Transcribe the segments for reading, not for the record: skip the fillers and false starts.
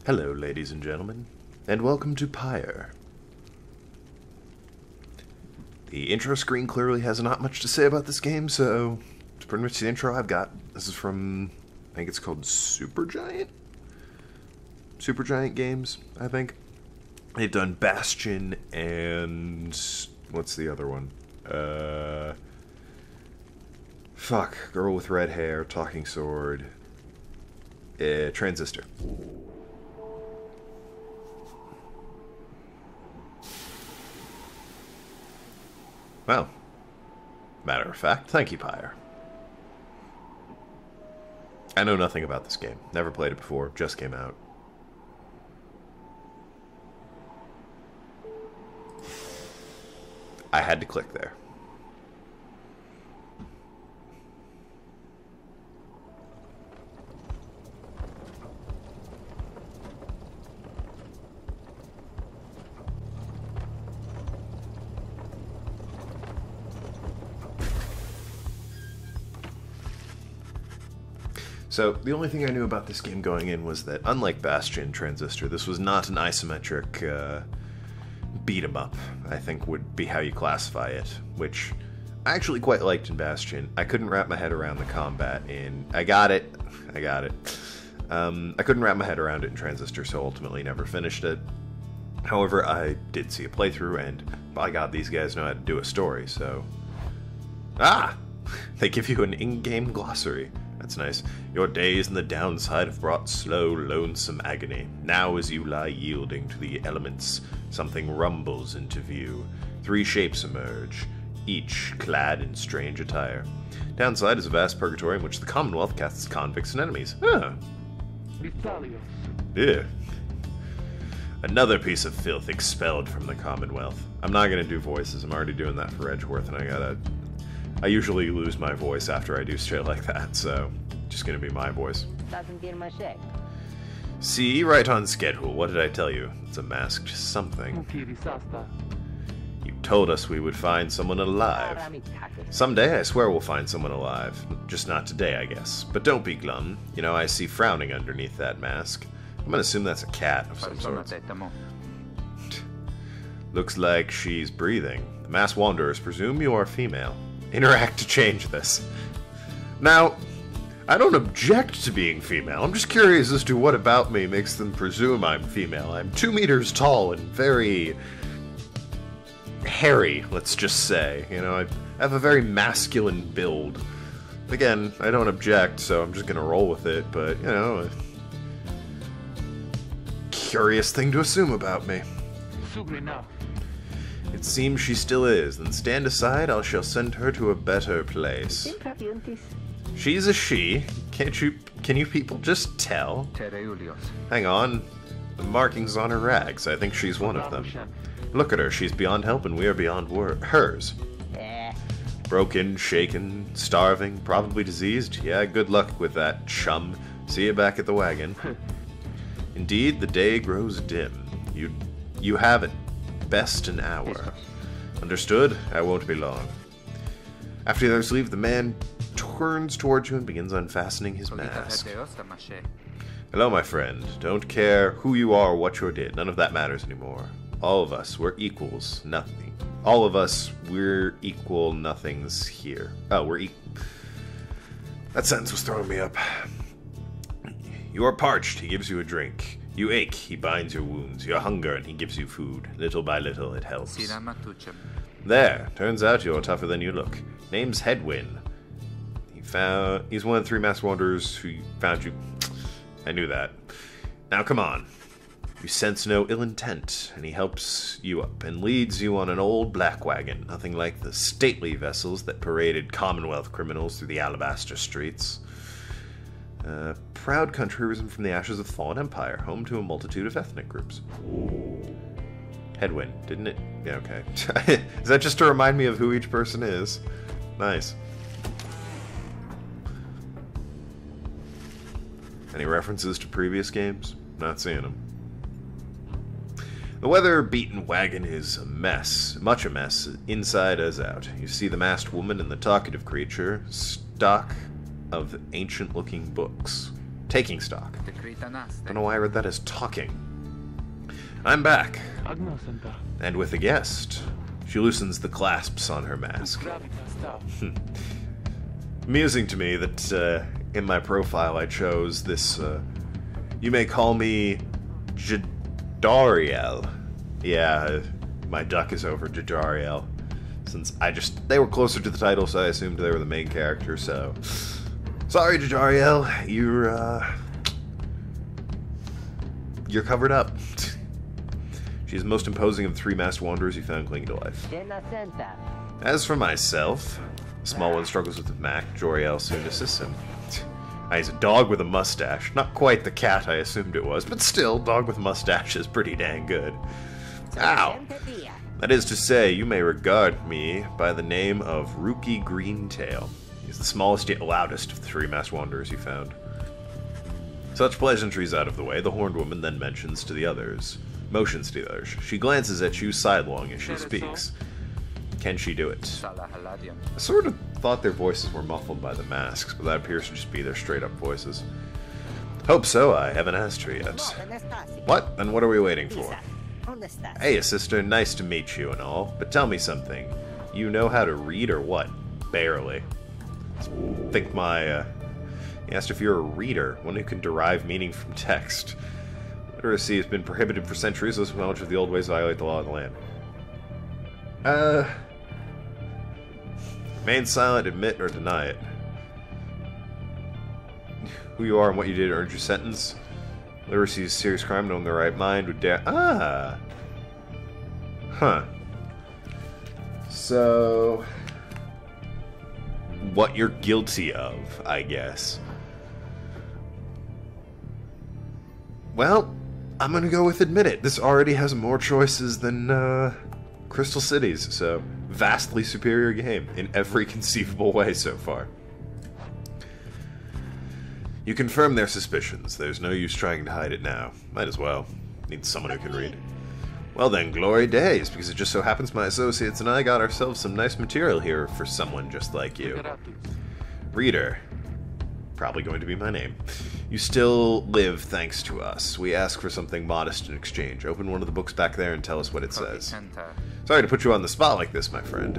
Hello, ladies and gentlemen, and welcome to Pyre. The intro screen clearly has not much to say about this game, so it's pretty much the intro I've got. This is from, I think it's called Supergiant? Supergiant Games, I think. They've done Bastion and... what's the other one? Girl with red hair, talking sword. Transistor. Well, matter of fact, thank you, Pyre. I know nothing about this game. Never played it before, just came out. I had to click there. So, the only thing I knew about this game going in was that, unlike Bastion Transistor, this was not an isometric beat-em-up, I think would be how you classify it, which I actually quite liked in Bastion. I couldn't wrap my head around the combat in... I got it. I couldn't wrap my head around it in Transistor, so ultimately never finished it. However, I did see a playthrough, and by God, these guys know how to do a story, so... Ah! They give you an in-game glossary. That's nice. Your days in the downside have brought slow, lonesome agony. Now as you lie yielding to the elements, something rumbles into view. 3 shapes emerge, each clad in strange attire. Downside is a vast purgatory in which the Commonwealth casts convicts and enemies. Huh. Yeah. Another piece of filth expelled from the Commonwealth. I'm not gonna do voices. I'm already doing that for Edgeworth, and I usually lose my voice after I do shit like that, so just gonna be my voice. See, right on schedule. What did I tell you? It's a masked something. You told us we would find someone alive. Someday, I swear we'll find someone alive. Just not today, I guess. But don't be glum. You know, I see frowning underneath that mask. I'm gonna assume that's a cat of some sort. Looks like she's breathing. The masked wanderers presume you are female. Interact to change this. Now, I don't object to being female. I'm just curious as to what about me makes them presume I'm female. I'm 2 meters tall and very hairy, let's just say. You know, I have a very masculine build. Again, I don't object, so I'm just gonna roll with it, but, you know, a curious thing to assume about me. It seems she still is. Then stand aside, I shall send her to a better place. She's a she. Can you people just tell? Hang on. The markings on her rags. I think she's one of them. Look at her. She's beyond help and we are beyond hers. Broken, shaken, starving, probably diseased. Yeah, good luck with that, chum. See you back at the wagon. Indeed, the day grows dim. You have it. Best an hour. Understood? I won't be long. After the others leave, the man turns towards you and begins unfastening his mask. Hello, my friend. Don't care who you are or what you did. None of that matters anymore. All of us, we're equals. Nothing. All of us, we're equal nothings here. Oh, we're equal. That sentence was throwing me up. You are parched. He gives you a drink. You ache, he binds your wounds. You hunger, and he gives you food. Little by little, it helps. There, turns out you're tougher than you look. Name's Headwind. He's one of the 3 masked wanderers who found you. I knew that. Now come on. You sense no ill intent, and he helps you up and leads you on an old black wagon, nothing like the stately vessels that paraded Commonwealth criminals through the alabaster streets. Proud country risen from the ashes of the fallen empire, home to a multitude of ethnic groups. Headwind, didn't it? Yeah, okay. Is that just to remind me of who each person is? Nice. Any references to previous games? Not seeing them. The weather-beaten wagon is a mess, much a mess, inside as out. You see the masked woman and the talkative creature, stock of ancient-looking books. Taking stock. Don't know why I read that as talking. I'm back. And with a guest. She loosens the clasps on her mask. Amusing to me that in my profile I chose this, you may call me Jadariel. Yeah, my duck is over Jadariel. Since they were closer to the title, so I assumed they were the main character, so... Sorry, Jadariel, you're covered up. She's the most imposing of the three masked wanderers you found clinging to life. As for myself, the small one struggles with the Mac. Joriel soon assists him. He's a dog with a mustache. Not quite the cat I assumed it was, but still, dog with a mustache is pretty dang good. Ow! That is to say, you may regard me by the name of Rookie Greentail. He's the smallest yet loudest of the three masked wanderers you found. Such pleasantries out of the way, the horned woman then motions to the others. She glances at you sidelong as she speaks. Can she do it? I sort of thought their voices were muffled by the masks, but that appears to just be their straight-up voices. Hope so, I haven't asked her yet. What? Then what are we waiting for? Hey, sister, nice to meet you and all, but tell me something. You know how to read or what? Barely. I think he asked if you're a reader, one who can derive meaning from text. Literacy has been prohibited for centuries, those knowledge of the old ways violate the law of the land. Remain silent, admit, or deny it. Who you are and what you did earned your sentence. Literacy is a serious crime, no one in their right mind would dare... Ah! Huh. So... what you're guilty of, I guess. Well, I'm gonna go with admit it. This already has more choices than, Crystal Cities, so vastly superior game in every conceivable way so far. You confirm their suspicions. There's no use trying to hide it now. Might as well. Need someone who can read. Well then, glory days, because it just so happens my associates and I got ourselves some nice material here for someone just like you. Reader. Probably going to be my name. You still live thanks to us. We ask for something modest in exchange. Open one of the books back there and tell us what it says. Sorry to put you on the spot like this, my friend.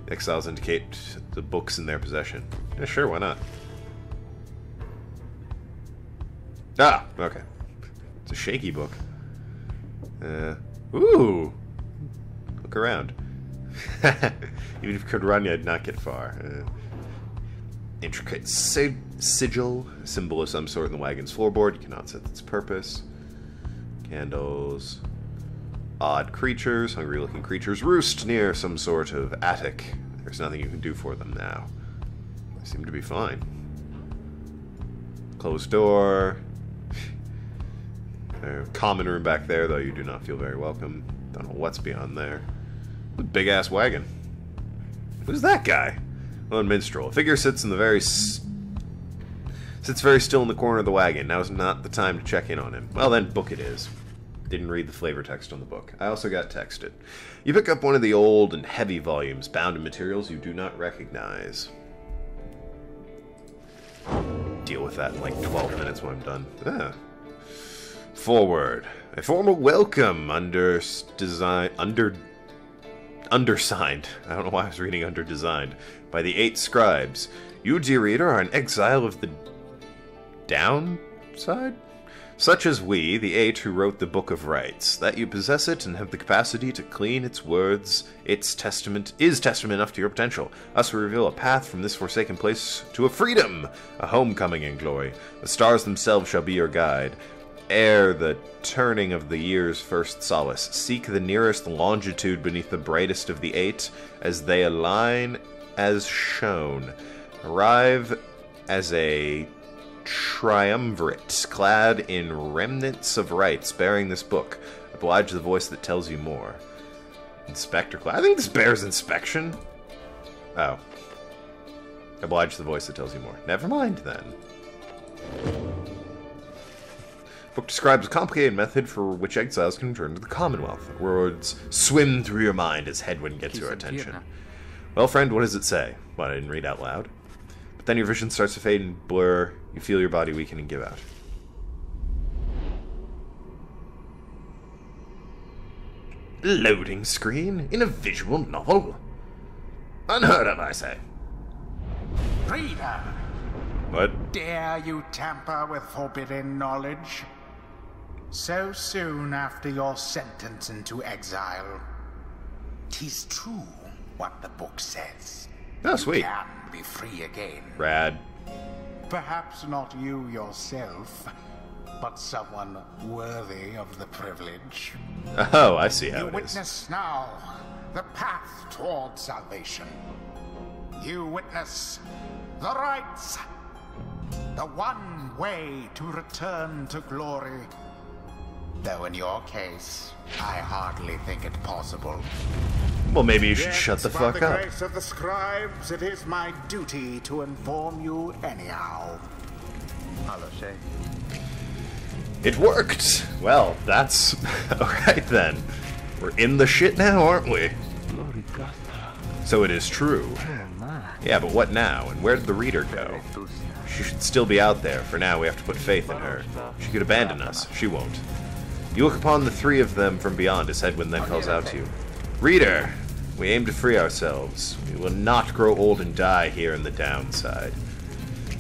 The exiles indicate the books in their possession. Yeah, sure, why not? Ah, okay. It's a shaky book. Ooh! Look around. Even if you could run, you'd not get far. Intricate sigil, symbol of some sort in the wagon's floorboard. You cannot set its purpose. Candles. Odd creatures, hungry-looking creatures roost near some sort of attic. There's nothing you can do for them now. They seem to be fine. Closed door. Common room back there, though you do not feel very welcome. Don't know what's beyond there. Big-ass wagon. Who's that guy? Lone minstrel. A figure sits in the sits very still in the corner of the wagon. Now is not the time to check in on him. Well then, book it is. Didn't read the flavor text on the book. I also got texted. You pick up one of the old and heavy volumes bound in materials you do not recognize. Deal with that in like 12 minutes when I'm done. Ah. Forward. A formal welcome undersigned. I don't know why I was reading underdesigned. By the 8 scribes. You, dear reader, are an exile of the downside? Such as we, the 8 who wrote the Book of Rights, that you possess it and have the capacity to clean its words, its testament is testament enough to your potential. Us will reveal a path from this forsaken place to a freedom, a homecoming in glory. The stars themselves shall be your guide. Ere the turning of the year's first solace, seek the nearest longitude beneath the brightest of the 8, as they align as shown. Arrive as a triumvirate, clad in remnants of rights, bearing this book. Oblige the voice that tells you more. Inspector class. I think this bears inspection. Oh. Oblige the voice that tells you more. Never mind, then. Book describes a complicated method for which exiles can return to the Commonwealth. Words swim through your mind as headwind gets your attention. Well, friend, what does it say? What, I didn't read out loud? But Then your vision starts to fade and blur. You feel your body weaken and give out. Loading screen in a visual novel? Unheard of, I say. Reader! What? Dare you tamper with forbidden knowledge? So soon after your sentence into exile. 'Tis true what the book says. Oh, sweet. You can be free again. Rad. Perhaps not you yourself, but someone worthy of the privilege. Oh, I see how You it is. witness now the path toward salvation. You witness the rights, the one way to return to glory. Though in your case, I hardly think it possible. Well, maybe you should Yet, shut the by fuck the up. grace of the scribes, it is my duty to inform you anyhow. It worked! Well, that's... Alright then. We're in the shit now, aren't we? So it is true. Yeah, but what now? And where did the reader go? She should still be out there. For now, we have to put faith in her. She could abandon us. She won't. You look upon the three of them from beyond, as Hedwyn then calls out to you. Reader, we aim to free ourselves. We will not grow old and die here in the downside.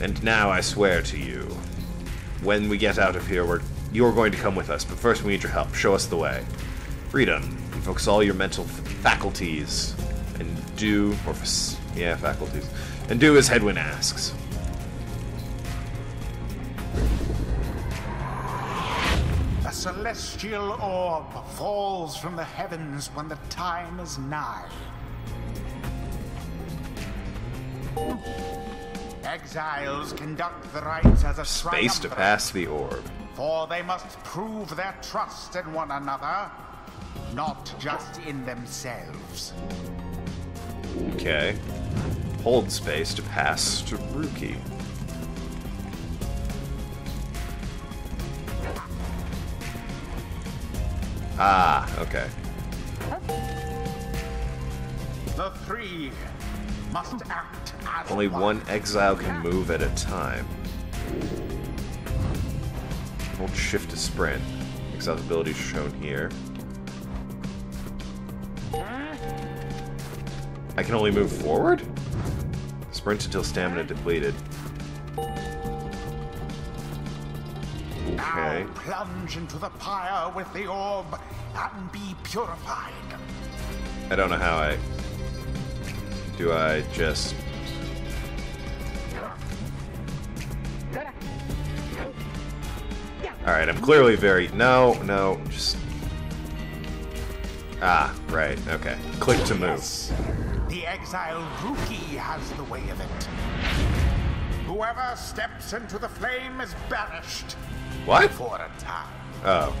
And now I swear to you, when we get out of here, you're going to come with us, but first we need your help. Show us the way. Freedom. Focus all your mental faculties and do, faculties, and do as Hedwyn asks. A celestial orb falls from the heavens when the time is nigh. Exiles conduct the rites as a Space to pass the orb. For they must prove their trust in one another, not just in themselves. Okay. Hold space to pass to Rookie. Ah, okay. The three must act as Only one exile can move at a time. Hold shift to sprint. Exile's ability is shown here. I can only move forward? Sprint until stamina depleted. Okay. Now plunge into the pyre with the orb and be purified. I don't know how I... Do I just... Alright, I'm clearly very... No, just... Ah, right, okay. Click to move. The exile Rookie has the way of it. Whoever steps into the flame is banished. What? For a time. Oh.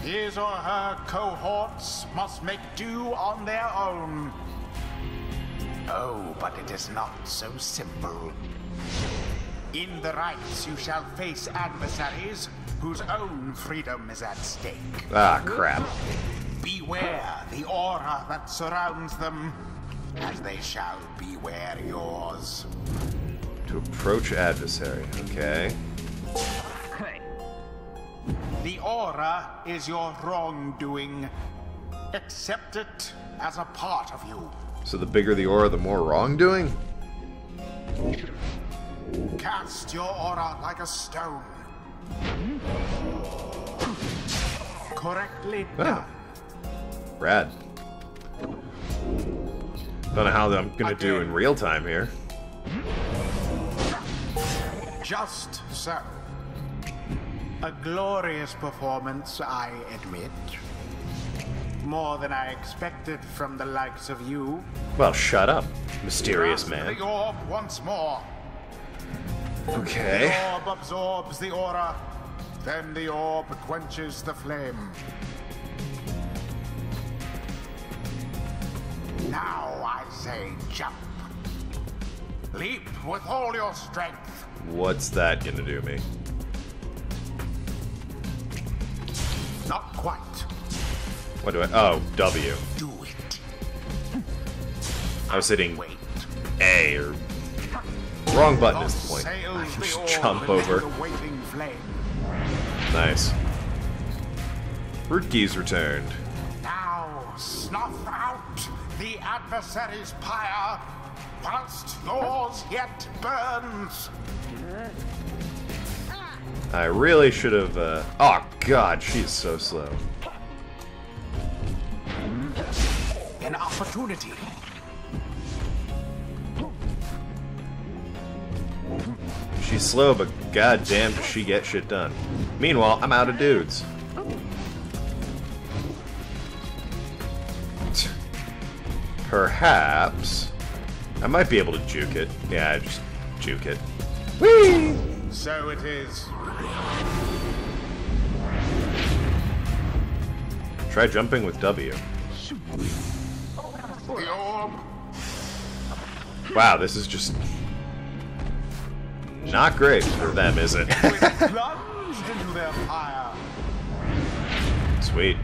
His or her cohorts must make do on their own. Oh, but it is not so simple. In the rites you shall face adversaries whose own freedom is at stake. Ah, crap. Beware the aura that surrounds them, as they shall beware yours. To approach adversary, okay. The aura is your wrongdoing. Accept it as a part of you. So the bigger the aura, the more wrongdoing? Cast your aura like a stone. Correctly done. Rad. Don't know how I'm gonna do in real time here. Just so. A glorious performance, I admit. More than I expected from the likes of you. Well, shut up, mysterious Grasp man. the orb once more. Okay. The orb absorbs the aura, then the orb quenches the flame. Now I say jump. Leap with all your strength. What's that gonna do me? Not quite. What do I... Oh, W. Do it. I was hitting Wait. A or Wrong button is the point. I can just jump over. Nice. Rootke's returned. Now snuff out the adversary's pyre, whilst yours yet burns. I really should have, oh god, she's so slow. An opportunity. She's slow, but goddamn does she get shit done. Meanwhile, I'm out of dudes. Perhaps I might be able to juke it. Yeah, just juke it. Whee! So it is. Try jumping with W. The orb. Wow, this is just not great for them, is it? Plunged into their fire. Sweet.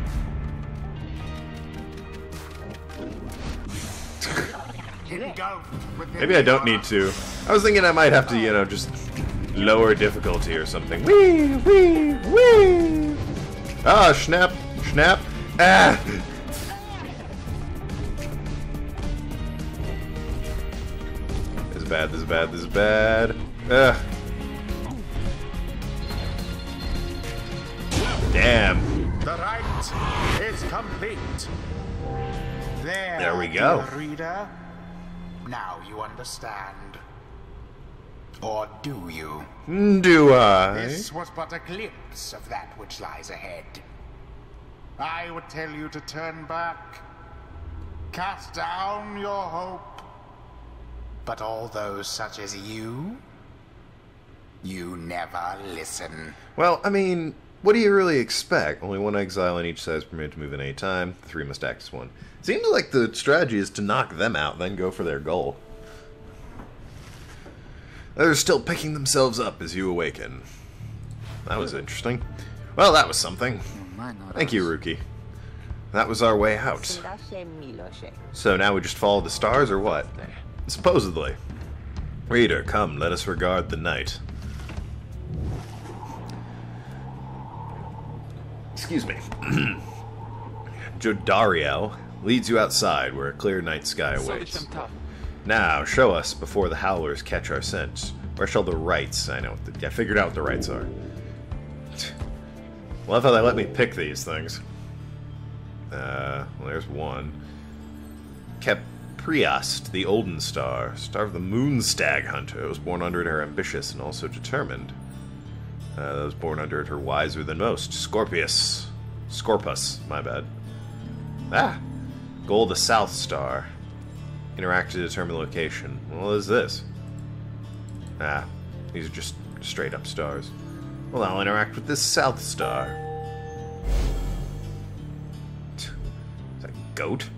Maybe I don't need to. I was thinking I might have to, you know, just lower difficulty or something. Whee! Whee! Whee! Ah, snap! Snap! Ah! This is bad, this is bad, this is bad. Ugh. Damn. The rite is complete. There we go. Dear reader. Now you understand. Or do you? Do I? This was but a glimpse of that which lies ahead. I would tell you to turn back, cast down your hope. But all those such as you never listen. Well, I mean, what do you really expect? Only one exile on each side is permitted to move at any time. 3 must act as one. Seems like the strategy is to knock them out, then go for their goal. They're still picking themselves up as you awaken. That was interesting. Well, that was something. Thank you, Rookie. That was our way out. So now we just follow the stars, or what? Supposedly. Reader, come, let us regard the night. Excuse me. Jodariel leads you outside where a clear night sky awaits. Now, show us before the howlers catch our scent. Where shall the rites? I know. I figured out what the rites are. Love how they let me pick these things. Well, there's one. Capriast, the Olden Star, star of the Moon Stag Hunter, was born under it her ambitious and also determined. That was born under it her wiser than most. Scorpus, my bad. Ah! Goal the South Star. Interact to determine location. What is this? Ah, these are just straight up stars. Well, I'll interact with this South Star. Is that goat?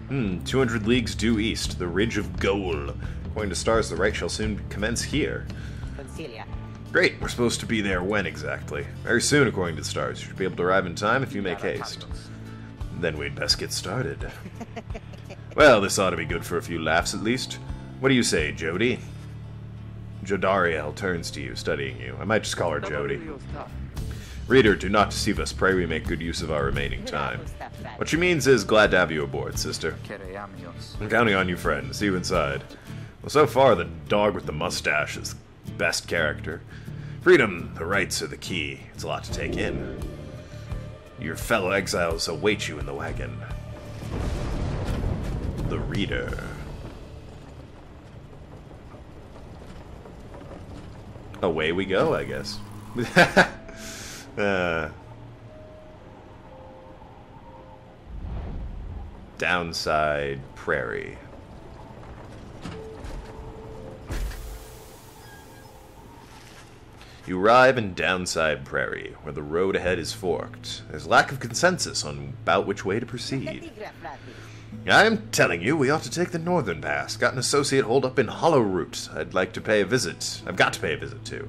200 leagues due east, the Ridge of Goal. According to stars, the rite shall soon commence here. Great, we're supposed to be there when exactly? Very soon, according to the stars. You should be able to arrive in time if you make haste. Then we'd best get started. Well, this ought to be good for a few laughs at least. What do you say, Jody? Jodariel turns to you, studying you. I might just call her Jody. Reader, do not deceive us. Pray we make good use of our remaining time. What she means is, glad to have you aboard, sister. I'm counting on you, friend. See you inside. Well, so far, the dog with the mustache is the best character. Freedom, the rights are the key. It's a lot to take in. Your fellow exiles await you in the wagon. The Reader. Away we go, I guess. Downside Prairie. You arrive in Downside Prairie, where the road ahead is forked. There's lack of consensus on about which way to proceed. I'm telling you, we ought to take the northern pass. Got an associate holed up in Hollow Root. I'd like to pay a visit. I've got to pay a visit to.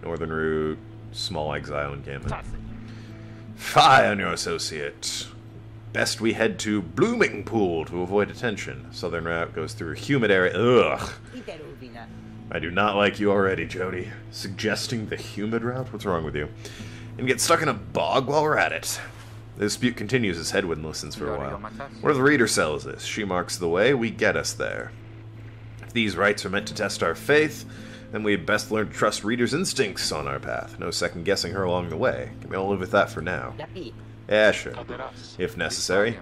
Northern Route, small exile encampment. Fie on your associate. Best we head to Blooming Pool to avoid attention. Southern route goes through a humid area. Ugh. I do not like you already, Jody. Suggesting the humid route? What's wrong with you? And get stuck in a bog while we're at it. The dispute continues as Hedwyn listens for a while. Where the reader sells this. She marks the way, we get us there. If these rites are meant to test our faith, then we had best learn to trust readers' instincts on our path. No second guessing her along the way. Can we all live with that for now? Yeah, sure. If necessary.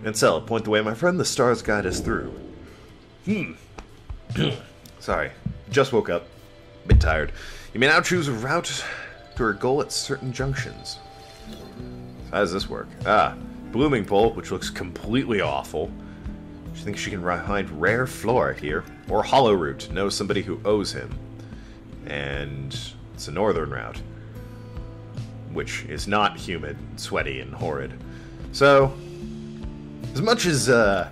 Ansel, point the way, my friend. The stars guide us through. Sorry. Just woke up. Bit tired. You may now choose a route to her goal at certain junctions. So how does this work? Blooming Pole, which looks completely awful. She thinks she can find rare flora here. Or Hollow Root. Know somebody who owes him. And it's a northern route. Which is not humid, sweaty, and horrid. So, as much as the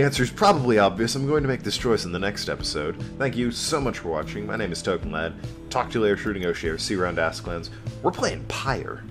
answer is probably obvious, I'm going to make this choice in the next episode. Thank you so much for watching. My name is Tokenlad. Talk to you later, Shooting O'Share. See you around Asklands. We're playing Pyre.